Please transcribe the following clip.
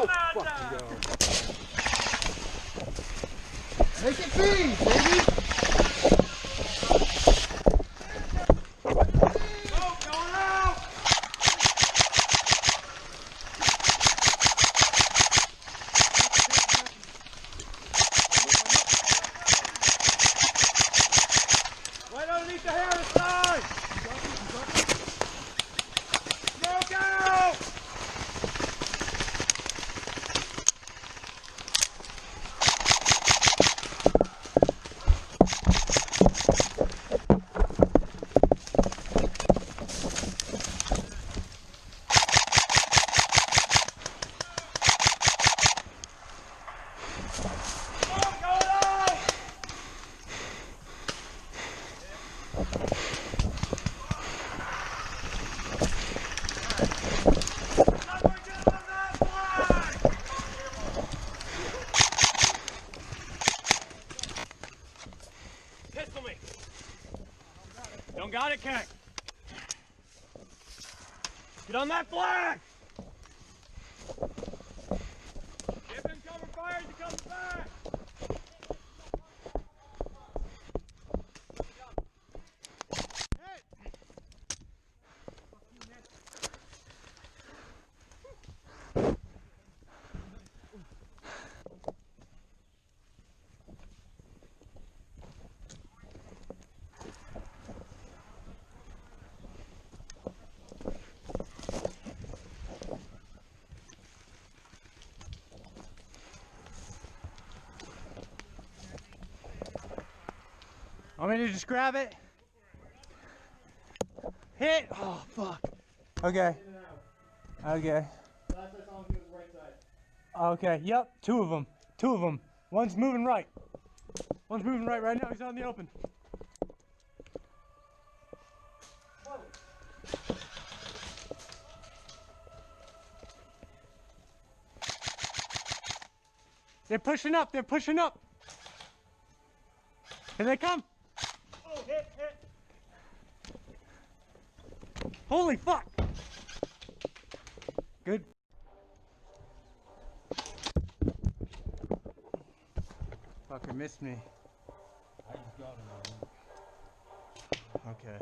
Let's fucking go. Make it feed, baby. Right underneath the hair side! Smoke out! Don't got it, Kent. Get on that flag! Give him cover fire as he comes back! Hit! Want me to just grab it? Hit! Oh, fuck. Okay. Okay. Okay, yep, two of them. Two of them. One's moving right. One's moving right now. He's out in the open. They're pushing up. They're pushing up. Here they come. Oh, hit. Holy fuck. Good. Fucker missed me. I just got him. Okay.